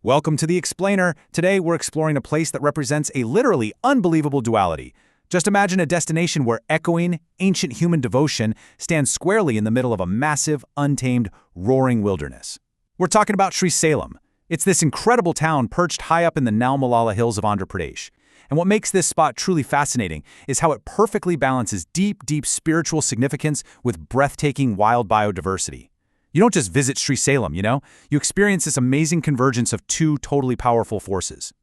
Welcome to The Explainer. Today we're exploring a place that represents a literally unbelievable duality. Just imagine a destination where echoing, ancient human devotion stands squarely in the middle of a massive, untamed, roaring wilderness. We're talking about Srisailam. It's this incredible town perched high up in the Nallamala hills of Andhra Pradesh. And what makes this spot truly fascinating is how it perfectly balances deep spiritual significance with breathtaking wild biodiversity. You don't just visit Srisailam, you experience this amazing convergence of two totally powerful forces.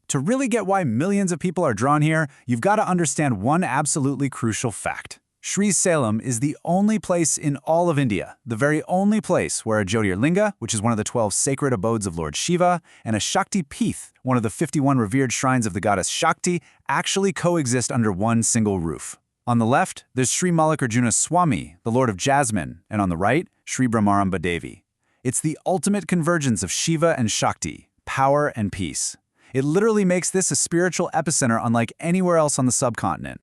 To really get why millions of people are drawn here, you've got to understand one absolutely crucial fact. Srisailam is the only place in all of India, the very only place where a Jyotirlinga, which is one of the 12 sacred abodes of Lord Shiva, and a Shakti Peetha, one of the 51 revered shrines of the goddess Shakti, actually coexist under one single roof. On the left, there's Sri Nagarjunasagar Swami, the Lord of Jasmine, and on the right, Sri Brahmaramba Devi. It's the ultimate convergence of Shiva and Shakti, power and peace. It literally makes this a spiritual epicenter unlike anywhere else on the subcontinent.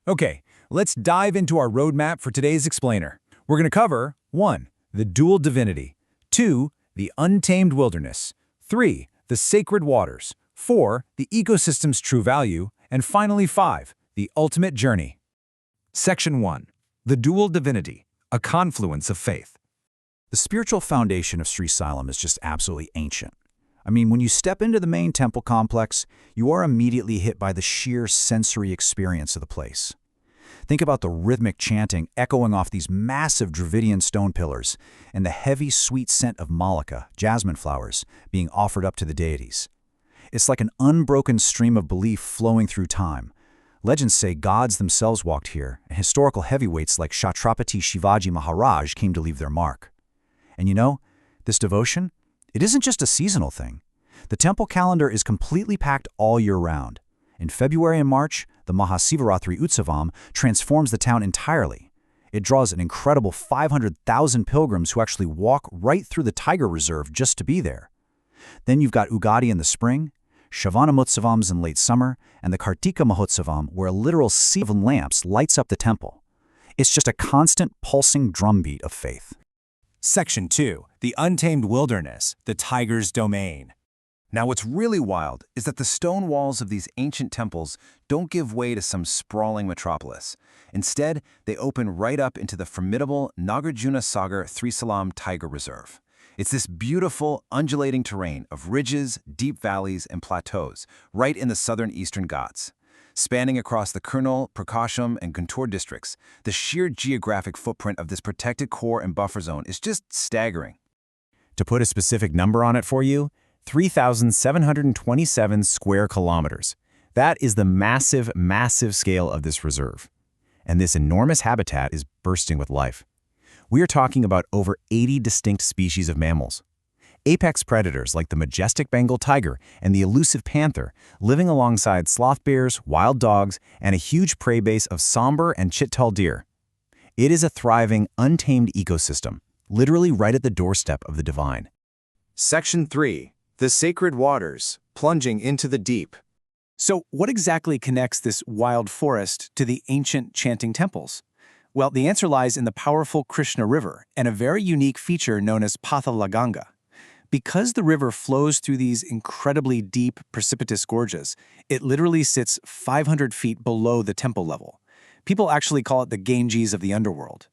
Okay, let's dive into our roadmap for today's explainer. We're going to cover 1. The dual divinity, 2. The untamed wilderness, 3. The sacred waters, 4. The ecosystem's true value, and finally 5. The ultimate journey. Section 1. The dual divinity, a confluence of faith. The spiritual foundation of Srisailam is just absolutely ancient. I mean, when you step into the main temple complex, you are immediately hit by the sheer sensory experience of the place. Think about the rhythmic chanting echoing off these massive Dravidian stone pillars and the heavy, sweet scent of malika, jasmine flowers, being offered up to the deities. It's like an unbroken stream of belief flowing through time. Legends say gods themselves walked here, and historical heavyweights like Chhatrapati Shivaji Maharaj came to leave their mark. And this devotion? It isn't just a seasonal thing. The temple calendar is completely packed all year round. In February and March, the Mahasivaratri Utsavam transforms the town entirely. It draws an incredible 500,000 pilgrims who actually walk right through the Tiger Reserve just to be there. Then you've got Ugadi in the spring, Shravanamutsavams in late summer, and the Kartika Mahotsavam, where a literal sea of lamps lights up the temple. It's just a constant pulsing drumbeat of faith. Section 2. The untamed wilderness, the tiger's domain. Now what's really wild is that the stone walls of these ancient temples don't give way to some sprawling metropolis. Instead, they open right up into the formidable Nagarjunasagar Srisailam Tiger Reserve. It's this beautiful, undulating terrain of ridges, deep valleys, and plateaus right in the southern eastern Ghats. Spanning across the Kurnool, Prakasham, and Guntur districts, the sheer geographic footprint of this protected core and buffer zone is just staggering. To put a specific number on it for you, 3,727 square kilometers. That is the massive scale of this reserve. And this enormous habitat is bursting with life. We are talking about over 80 distinct species of mammals. Apex predators like the majestic Bengal tiger and the elusive panther living alongside sloth bears, wild dogs, and a huge prey base of somber and chital deer. It is a thriving, untamed ecosystem, literally right at the doorstep of the divine. Section 3. The sacred waters, plunging into the deep. So what exactly connects this wild forest to the ancient chanting temples? Well, the answer lies in the powerful Krishna River and a very unique feature known as Pathala Ganga. Because the river flows through these incredibly deep, precipitous gorges, it literally sits 500 feet below the temple level. People actually call it the Ganges of the underworld.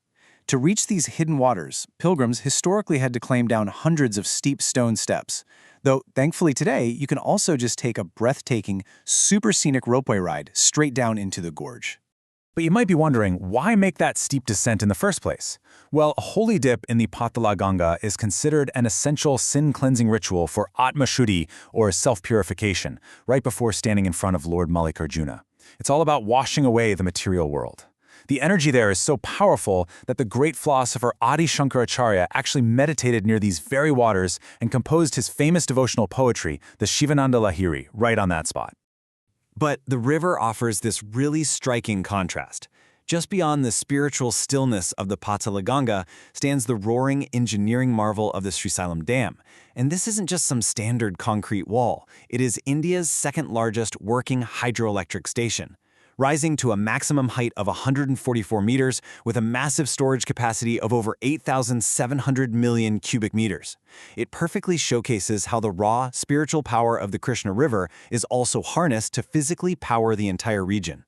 To reach these hidden waters, pilgrims historically had to climb down hundreds of steep stone steps. Though, thankfully today, you can also just take a breathtaking, super scenic ropeway ride straight down into the gorge. But you might be wondering, why make that steep descent in the first place? Well, a holy dip in the Pathala Ganga is considered an essential sin-cleansing ritual for Atma Shuddhi, or self-purification, right before standing in front of Lord Mallikarjuna. It's all about washing away the material world. The energy there is so powerful that the great philosopher Adi Shankaracharya actually meditated near these very waters and composed his famous devotional poetry, the Shivananda Lahiri, right on that spot. But the river offers this really striking contrast. Just beyond the spiritual stillness of the Pathala Ganga stands the roaring engineering marvel of the Srisailam Dam. And this isn't just some standard concrete wall. It is India's second largest working hydroelectric station. rising to a maximum height of 144 meters with a massive storage capacity of over 8,700 million cubic meters. It perfectly showcases how the raw, spiritual power of the Krishna River is also harnessed to physically power the entire region.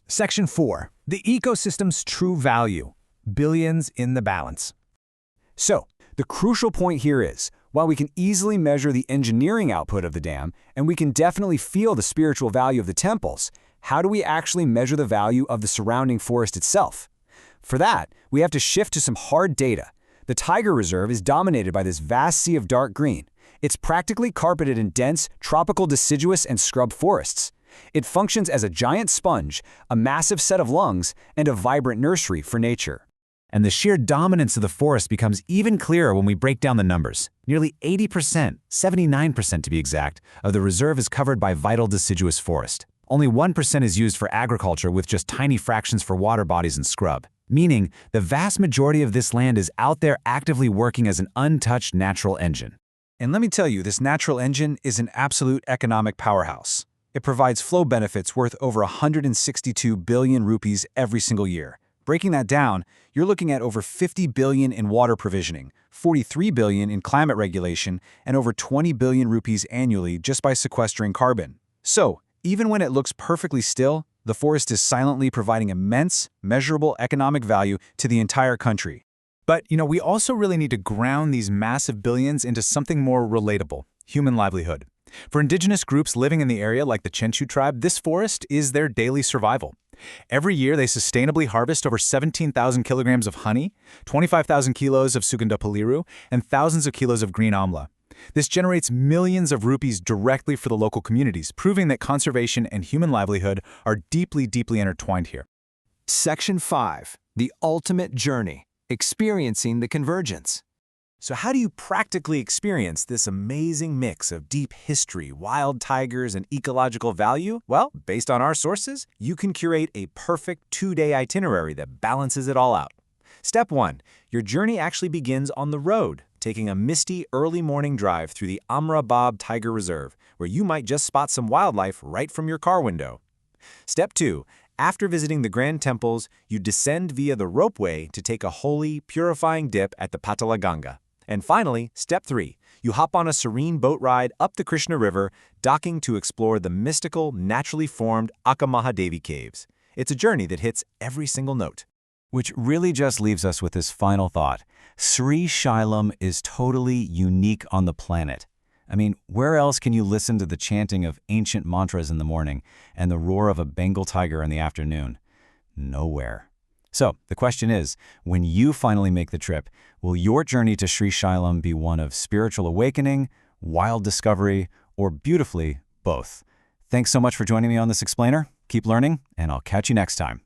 Section 4. The ecosystem's true value. Billions in the balance. So, the crucial point here is, while we can easily measure the engineering output of the dam, and we can definitely feel the spiritual value of the temples, how do we actually measure the value of the surrounding forest itself? For that, we have to shift to some hard data. The Tiger Reserve is dominated by this vast sea of dark green. It's practically carpeted in dense, tropical deciduous and scrub forests. It functions as a giant sponge, a massive set of lungs, and a vibrant nursery for nature. And the sheer dominance of the forest becomes even clearer when we break down the numbers. Nearly 80%, 79% to be exact, of the reserve is covered by vital deciduous forest. Only 1% is used for agriculture, with just tiny fractions for water bodies and scrub. Meaning, the vast majority of this land is out there actively working as an untouched natural engine. And let me tell you, this natural engine is an absolute economic powerhouse. It provides flow benefits worth over 162 billion rupees every single year. Breaking that down, you're looking at over 50 billion in water provisioning, 43 billion in climate regulation, and over 20 billion rupees annually just by sequestering carbon. So, even when it looks perfectly still, the forest is silently providing immense, measurable economic value to the entire country. But, we also really need to ground these massive billions into something more relatable: human livelihood. For indigenous groups living in the area like the Chenchu tribe, this forest is their daily survival. Every year, they sustainably harvest over 17,000 kilograms of honey, 25,000 kilos of Sugandha Paliru, and thousands of kilos of green amla. This generates millions of rupees directly for the local communities, proving that conservation and human livelihood are deeply, deeply intertwined here. Section 5. The ultimate journey. Experiencing the convergence. So how do you practically experience this amazing mix of deep history, wild tigers, and ecological value? Well, based on our sources, you can curate a perfect 2-day itinerary that balances it all out. Step 1. Your journey actually begins on the road, taking a misty early morning drive through the Amrabab Tiger Reserve, where you might just spot some wildlife right from your car window. Step 2. After visiting the grand temples, you descend via the ropeway to take a holy, purifying dip at the Pathala Ganga. And finally, Step 3. You hop on a serene boat ride up the Krishna River, docking to explore the mystical, naturally formed Akkamahadevi Caves. It's a journey that hits every single note. Which really just leaves us with this final thought. Srisailam is totally unique on the planet. I mean, where else can you listen to the chanting of ancient mantras in the morning and the roar of a Bengal tiger in the afternoon? Nowhere. So, the question is, when you finally make the trip, will your journey to Srisailam be one of spiritual awakening, wild discovery, or beautifully, both? Thanks so much for joining me on this explainer. Keep learning, and I'll catch you next time.